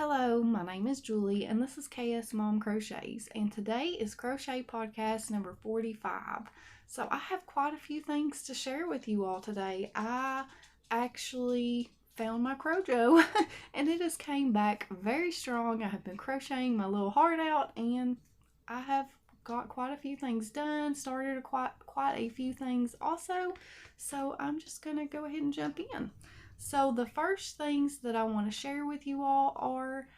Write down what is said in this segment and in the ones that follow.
Hello, my name is Julie and this is KS Mom Crochets, and today is Crochet Podcast number 45. So I have quite a few things to share with you all today. I actually found my Crojo and it has came back very strong. I have been crocheting my little heart out and I have got quite a few things done, started quite a few things also. So I'm just going to go ahead and jump in. So the first things that I want to share with you all are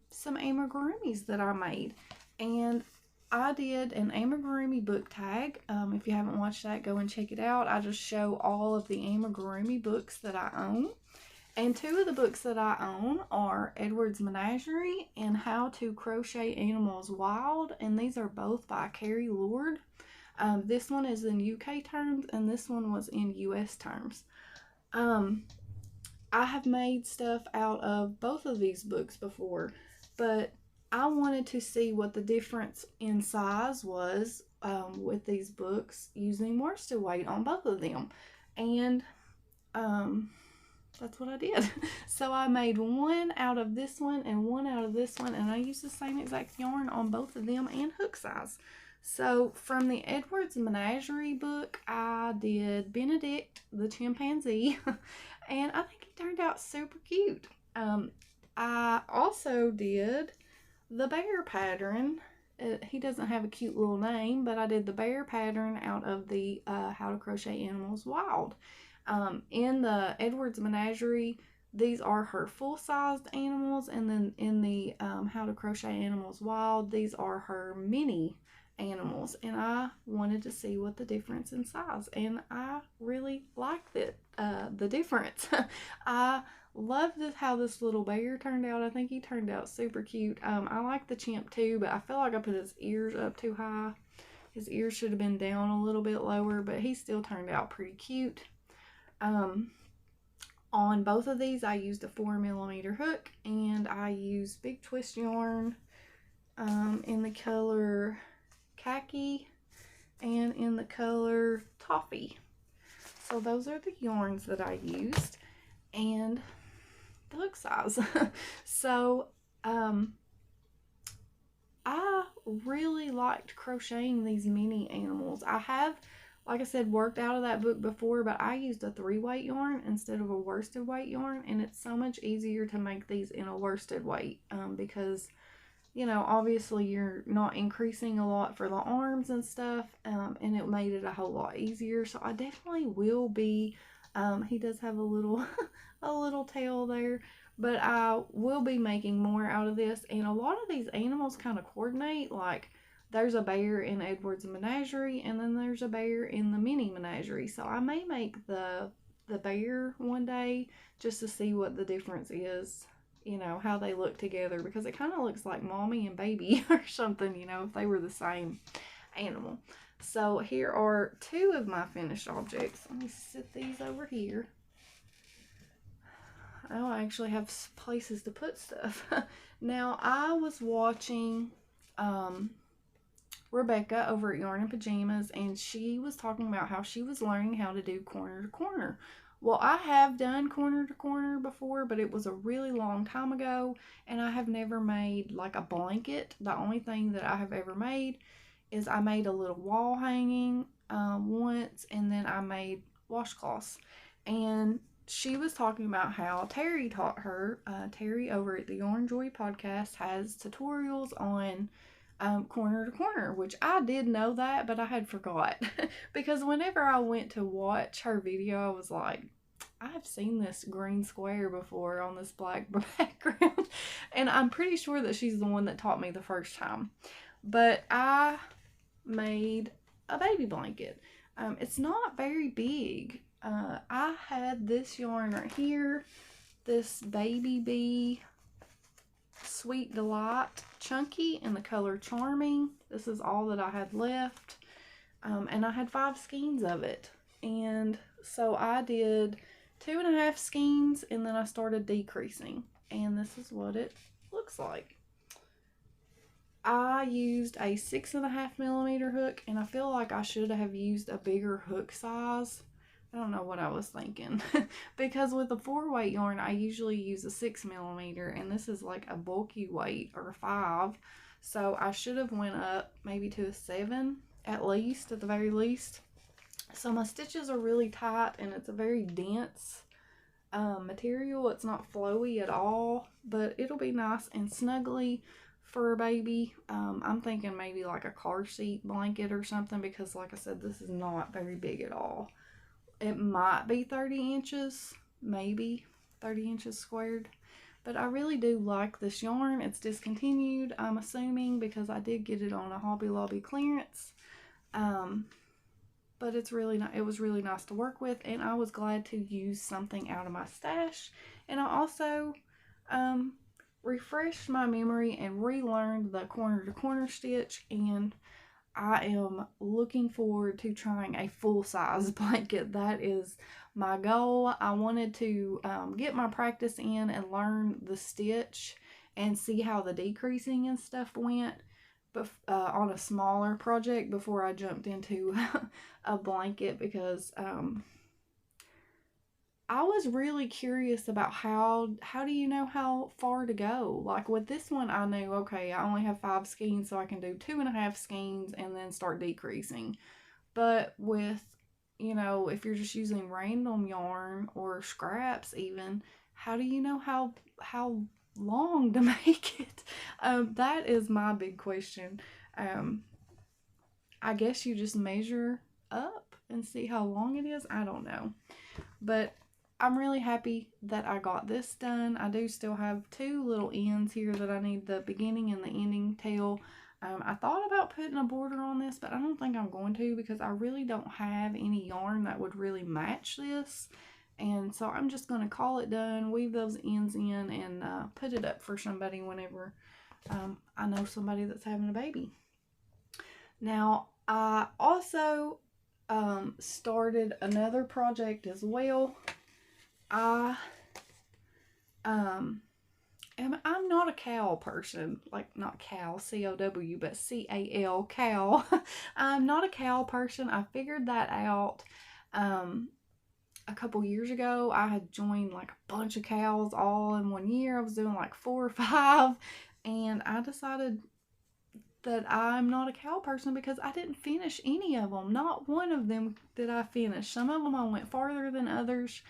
some amigurumis that I made. And I did an amigurumi book tag. If you haven't watched that, go and check it out. I just show all of the amigurumi books that I own. And two of the books that I own are Edward's Menagerie and How to Crochet Animals Wild. And these are both by Carrie Lord. This one is in UK terms and this one was in US terms. I have made stuff out of both of these books before, but I wanted to see what the difference in size was with these books using worsted weight on both of them. And that's what I did. So I made one out of this one and one out of this one, and I used the same exact yarn on both of them and hook size. So from the Edward's Menagerie book, I did Benedict the chimpanzee, and I think he turned out super cute. I also did the bear pattern. He doesn't have a cute little name, but I did the bear pattern out of the How to Crochet Animals Wild. In the Edward's Menagerie, these are her full-sized animals, and then in the How to Crochet Animals Wild, these are her mini animals, and I wanted to see what the difference in size, and I really liked it, the difference. I love how this little bear turned out. I think he turned out super cute. I like the chimp too, but I feel like I put his ears up too high. His ears should have been down a little bit lower, but he still turned out pretty cute. On both of these, I used a 4mm hook, and I used big twist yarn in the color khaki and in the color toffee. So those are the yarns that I used and the hook size. So I really liked crocheting these mini animals. I have, like I said, worked out of that book before, but I used a 3-weight yarn instead of a worsted weight yarn, and it's so much easier to make these in a worsted weight because, you know, obviously you're not increasing a lot for the arms and stuff, and it made it a whole lot easier. So I definitely will be, he does have a little a little tail there, but I will be making more out of this. And a lot of these animals kind of coordinate. Like there's a bear in Edward's Menagerie, and then there's a bear in the mini menagerie. So I may make the bear one day just to see what the difference is, you know, how they look together, because it kind of looks like mommy and baby or something, you know, if they were the same animal. So here are two of my finished objects. Let me sit these over here. Oh, I actually have places to put stuff. Now, I was watching Rebecca over at Yarn and Pajamas, and she was talking about how she was learning how to do corner to corner. Well, I have done corner to corner before, but it was a really long time ago, and I have never made like a blanket. The only thing that I have ever made is I made a little wall hanging once, and then I made washcloths. And she was talking about how Terri taught her. Terri over at the Yarnjoy Podcast has tutorials on corner to corner, which I did know that, but I had forgot because whenever I went to watch her video, I was like, I've seen this green square before on this black background, and I'm pretty sure that she's the one that taught me the first time. But I made a baby blanket. It's not very big. I had this yarn right here, this Baby Bee Sweet Delight Chunky in the color Charming. This is all that I had left, and I had 5 skeins of it, and so I did 2.5 skeins, and then I started decreasing, and this is what it looks like. I used a 6.5mm hook, and I feel like I should have used a bigger hook size I don't know what I was thinking. Because with the 4-weight yarn, I usually use a 6mm, and this is like a bulky weight, or 5. So I should have went up maybe to a 7 at least, at the very least. So my stitches are really tight, and it's a very dense material. It's not flowy at all, but it'll be nice and snuggly for a baby. I'm thinking maybe like a car seat blanket or something, because like I said, this is not very big at all. It might be 30 inches, maybe 30 inches squared. But I really do like this yarn. It's discontinued, I'm assuming, because I did get it on a Hobby Lobby clearance. But it was really nice to work with, and I was glad to use something out of my stash. And I also refreshed my memory and relearned the corner to corner stitch, and I am looking forward to trying a full-size blanket. That is my goal. I wanted to get my practice in and learn the stitch and see how the decreasing and stuff went on a smaller project before I jumped into a blanket, because I was really curious about how do you know how far to go? Like with this one, I knew, okay, I only have 5 skeins, so I can do 2.5 skeins and then start decreasing. But with, you know, if you're just using random yarn or scraps even, how do you know how long to make it? That is my big question. I guess you just measure up and see how long it is. I don't know. But I'm really happy that I got this done. I do still have 2 little ends here that I need the beginning and the ending tail. I thought about putting a border on this, but I don't think I'm going to, because I really don't have any yarn that would really match this. And so I'm just going to call it done, weave those ends in, and put it up for somebody whenever I know somebody that's having a baby. Now, I also started another project as well. I'm not a CAL person, like not CAL, C-O-W, but C-A-L, CAL. I'm not a CAL person. I figured that out a couple years ago. I had joined like a bunch of CALs all in one year. I was doing like 4 or 5, and I decided that I'm not a CAL person because I didn't finish any of them. Not one of them did I finish. Some of them I went farther than others.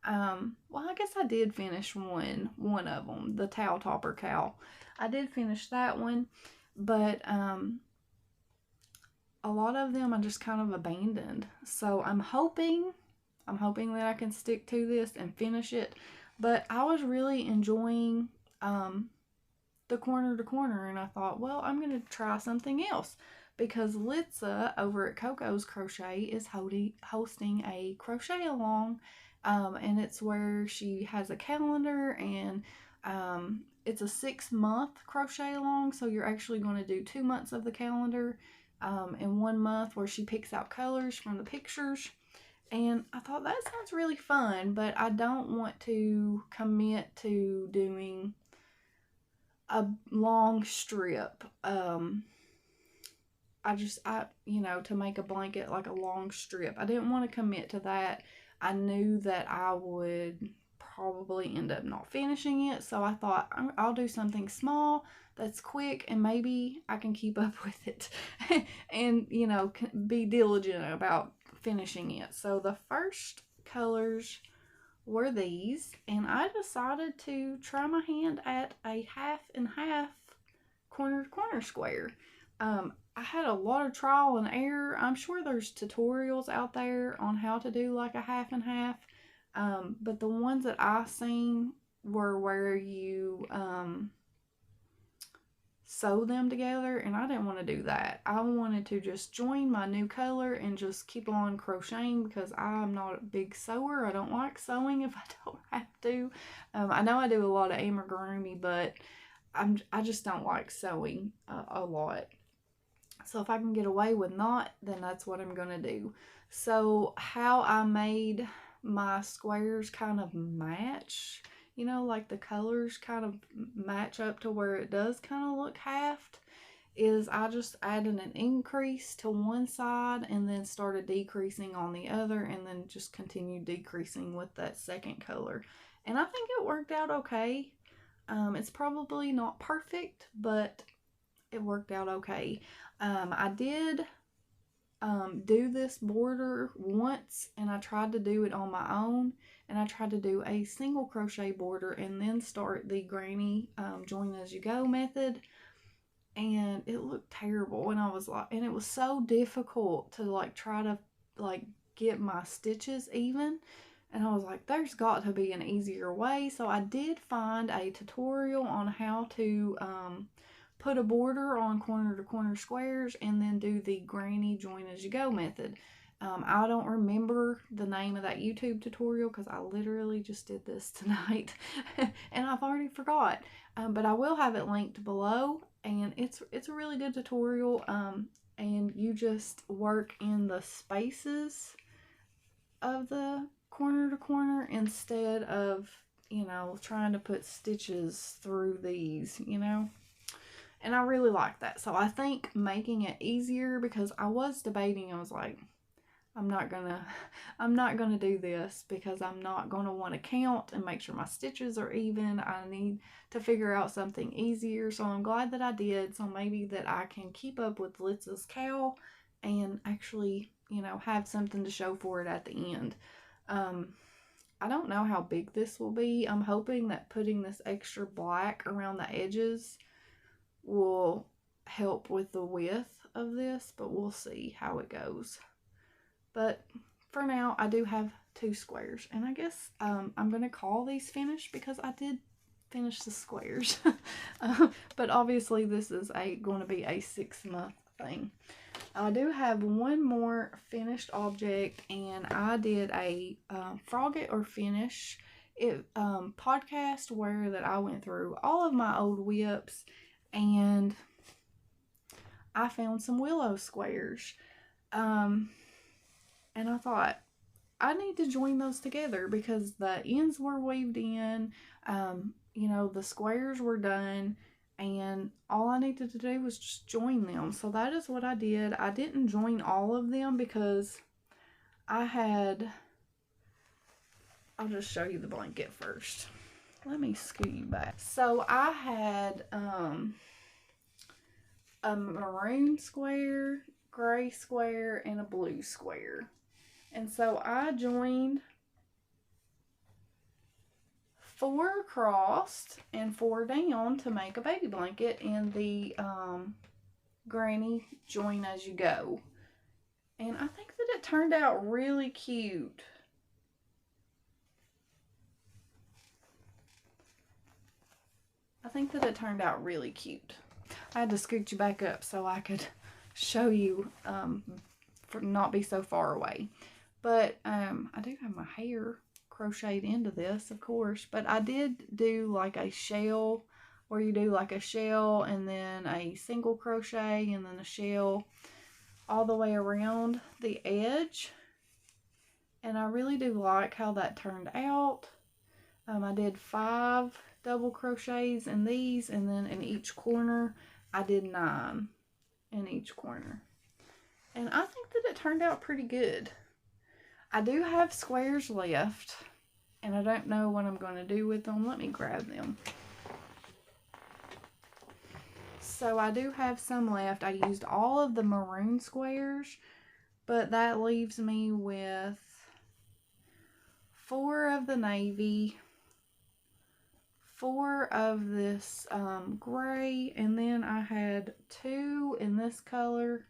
Well, I guess I did finish one of them, the towel topper CAL. I did finish that one, but a lot of them I just kind of abandoned. So I'm hoping that I can stick to this and finish it. But I was really enjoying the corner to corner, and I thought, well, I'm going to try something else, because Litsa over at Coco's Crochet is hosting a crochet along, and it's where she has a calendar, and it's a 6-month crochet along, so you're actually going to do 2 months of the calendar in 1 month, where she picks out colors from the pictures. And I thought that sounds really fun, but I don't want to commit to doing a long strip. You know, to make a blanket like a long strip, I didn't want to commit to that. I knew that I would probably end up not finishing it, so I thought I'll do something small that's quick, and maybe I can keep up with it and, you know, be diligent about finishing it. So the first colors were these, and I decided to try my hand at a 1/2 corner to corner square. I had a lot of trial and error. I'm sure there's tutorials out there on how to do like a 1/2, but the ones that I seen were where you sew them together, and I didn't want to do that. I wanted to just join my new color and just keep on crocheting, because I'm not a big sewer. I don't like sewing if I don't have to. I know I do a lot of amigurumi, but I just don't like sewing a lot. So if I can get away with not, then that's what I'm going to do. So how I made my squares kind of match, you know, like the colors kind of match up to where it does kind of look halved, is I just added an increase to one side and then started decreasing on the other, and then just continued decreasing with that second color. And I think it worked out okay. It's probably not perfect, but it worked out okay. I did do this border once, and I tried to do it on my own, and I tried to do a single crochet border and then start the granny join as you go method, and it looked terrible. And I was like, and it was so difficult to like try to like get my stitches even, and I was like, there's got to be an easier way. So I did find a tutorial on how to put a border on corner to corner squares and then do the granny join as you go method. I don't remember the name of that YouTube tutorial because I literally just did this tonight and I've already forgot. But I will have it linked below, and it's a really good tutorial. And you just work in the spaces of the corner to corner instead of, you know, trying to put stitches through these, you know. And I really like that. So I think making it easier, because I was debating, I was like, I'm not gonna do this because I'm not gonna want to count and make sure my stitches are even. I need to figure out something easier. So I'm glad that I did. So maybe that I can keep up with Litsa's CAL and actually, you know, have something to show for it at the end. I don't know how big this will be. I'm hoping that putting this extra black around the edges will help with the width of this, but we'll see how it goes. But for now, I do have 2 squares, and I guess I'm going to call these finished because I did finish the squares. But obviously this is going to be a 6-month thing. I do have one more finished object, and I did a frog it or finish it podcast where that I went through all of my old whips, and I found some Willow squares. And I thought, I need to join those together because the ends were weaved in, you know, the squares were done, and all I needed to do was just join them. So that is what I did. I didn't join all of them because I'll just show you the blanket first. Let me scoot you back. So I had a maroon square, gray square, and a blue square. And so I joined 4 across and 4 down to make a baby blanket in the granny join as you go. And I think that it turned out really cute. I had to scoot you back up so I could show you for not be so far away. But I do have my hair crocheted into this, of course, but I did do like a shell, where you do like a shell and then a single crochet and then a shell all the way around the edge. And I really do like how that turned out. I did 5 double crochets in these, and then in each corner I did 9 in each corner. And I think that it turned out pretty good. I do have squares left, and I don't know what I'm going to do with them. Let me grab them. So I do have some left. I used all of the maroon squares, but that leaves me with 4 of the navy, 4 of this gray, and then I had 2 in this color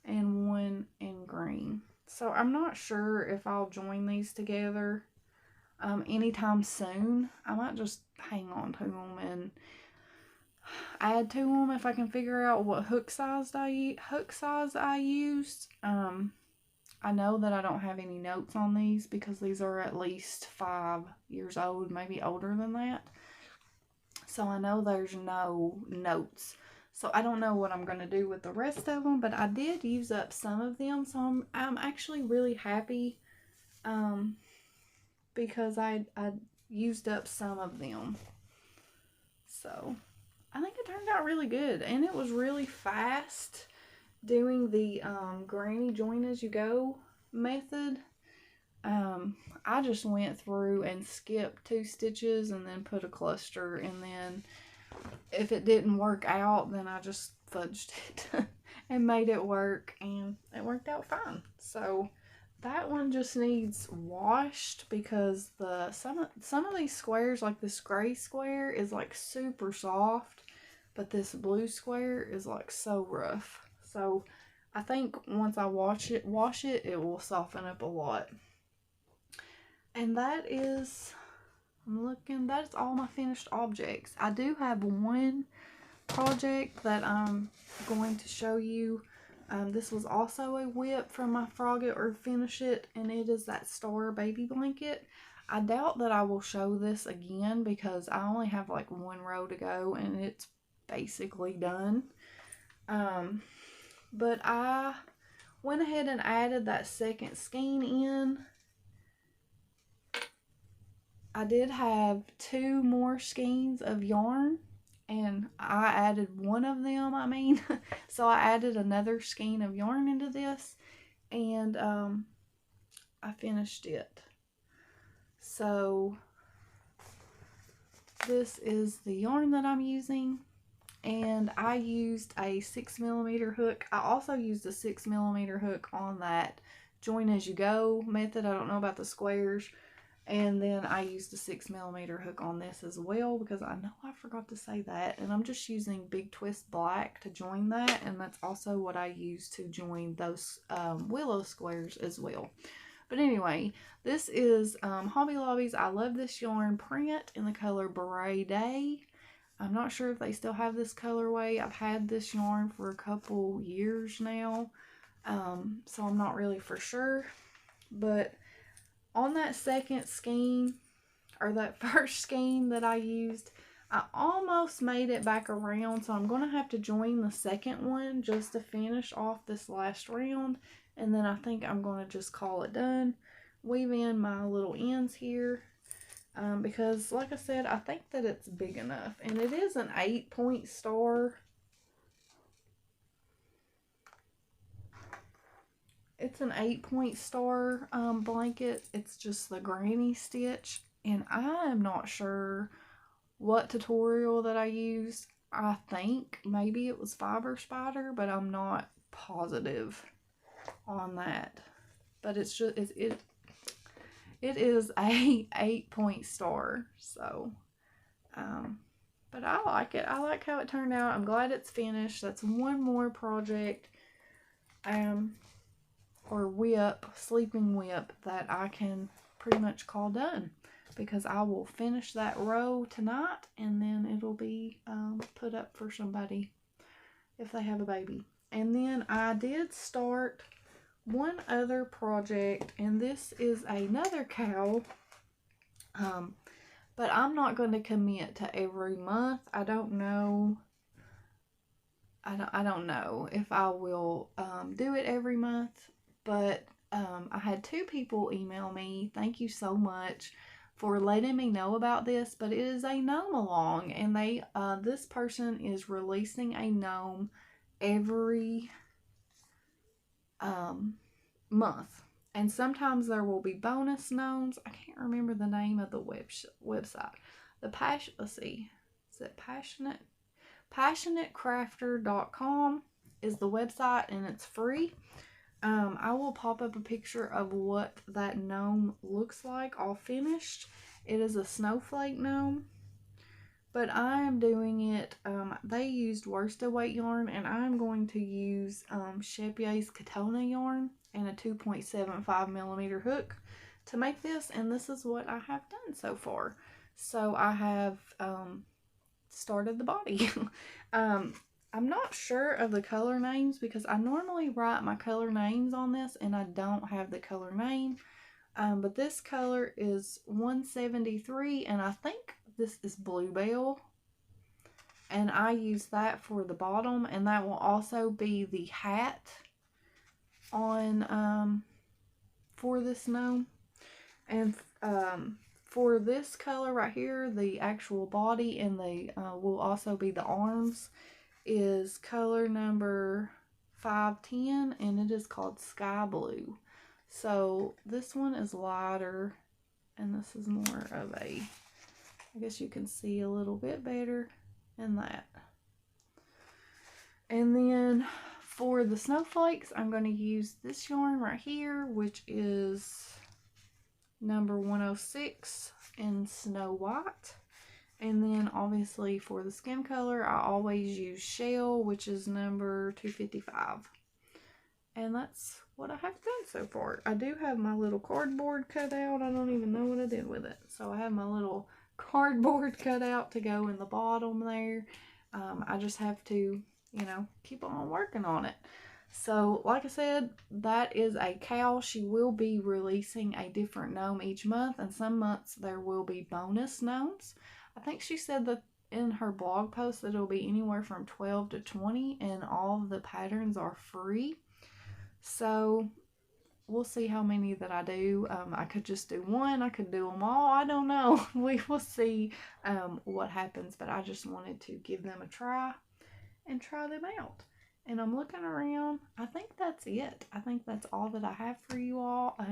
and 1 in green. So I'm not sure if I'll join these together anytime soon. I might just hang on to them and add to them if I can figure out what hook size I used. I know that I don't have any notes on these because these are at least 5 years old, maybe older than that. So I know there's no notes. So I don't know what I'm going to do with the rest of them, but I did use up some of them. So I'm actually really happy because I used up some of them. So I think it turned out really good, and it was really fast doing the granny join as you go method. I just went through and skipped 2 stitches and then put a cluster, and then if it didn't work out, then I just fudged it and made it work, and it worked out fine. So that one just needs washed because some of these squares, like this gray square, is like super soft, but this blue square is like so rough. So I think once I wash it, it will soften up a lot. And that is, that's all my finished objects. I do have one project that I'm going to show you. This was also a whip from my Frog It or Finish It, and it is that star baby blanket. I doubt that I will show this again because I only have like 1 row to go and it's basically done. But I went ahead and added that second skein in. I did have 2 more skeins of yarn, and I added one of them, so I added another skein of yarn into this, and I finished it. So this is the yarn that I'm using, and I used a 6mm hook. I also used a 6mm hook on that join as you go method. I don't know about the squares. And then I used a 6mm hook on this as well because I know I forgot to say that. And I'm just using Big Twist Black to join that. And that's also what I use to join those Willow squares as well. But anyway, this is Hobby Lobby's I Love This Yarn print in the color Beret Day. I'm not sure if they still have this colorway. I've had this yarn for a couple years now. So I'm not really for sure. But on that second skein, or that first skein that I used, I almost made it back around, so I'm going to have to join the second one just to finish off this last round, and then I think I'm going to just call it done. Weave in my little ends here, because like I said, I think that it's big enough, and it is an 8-point star. It's an 8-point star blanket. It's just the granny stitch, and I am not sure what tutorial that I used. I think maybe it was Fiber Spider, but I'm not positive on that. But it's just it is a 8-point star. So but I like it. I like how it turned out. I'm glad it's finished. That's one more project or whip, sleeping whip, that I can pretty much call done, because I will finish that row tonight, and then it'll be put up for somebody if they have a baby. And then I did start one other project, and this is another CAL, but I'm not going to commit to every month. I don't know. I don't know if I will do it every month. But I had 2 people email me. Thank you so much for letting me know about this. But it is a gnome along, and this person is releasing a gnome every month. And sometimes there will be bonus gnomes. I can't remember the name of the website. Let's see. Is it passionatecrafter.com is the website, and it's free. I will pop up a picture of what that gnome looks like all finished. It is a snowflake gnome, but I am doing it, they used worsted weight yarn, and I'm going to use Shepier's Katona yarn and a 2.75mm hook to make this, and this is what I have done so far. So I have started the body. I'm not sure of the color names because I normally write my color names on this, and I don't have the color name. But this color is 173, and I think this is Bluebell. And I use that for the bottom, and that will also be the hat on for this gnome. And for this color right here, the actual body and the will also be the arms, is color number 510, and it is called Sky Blue. So this one is lighter, and this is more of a, I guess you can see a little bit better in that. And then for the snowflakes, I'm going to use this yarn right here, which is number 106 in Snow White. And then obviously for the skin color, I always use Shell, which is number 255. And that's what I have done so far. I do have my little cardboard cut out. I don't even know what I did with it. So I have my little cardboard cut out to go in the bottom there. I just have to, you know, keep on working on it. So, like I said, that is a CAL. She will be releasing a different gnome each month, and some months there will be bonus gnomes. I think she said that in her blog post that it'll be anywhere from 12 to 20, and all of the patterns are free. So, we'll see how many that I do. I could just do one. I could do them all. I don't know. We will see what happens, but I just wanted to give them a try and try them out. And I'm looking around. I think that's it. I think that's all that I have for you all. I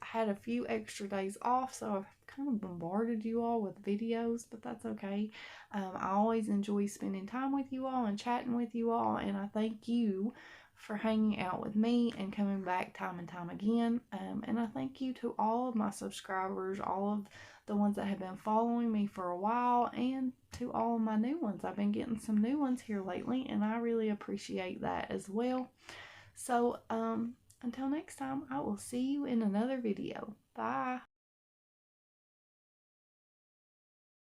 had a few extra days off, so I've kind of bombarded you all with videos, but that's okay. I always enjoy spending time with you all and chatting with you all, and I thank you for hanging out with me and coming back time and time again. And I thank you to all of my subscribers, all of the ones that have been following me for a while, and to all of my new ones. I've been getting some new ones here lately, and I really appreciate that as well. So until next time, I will see you in another video. Bye.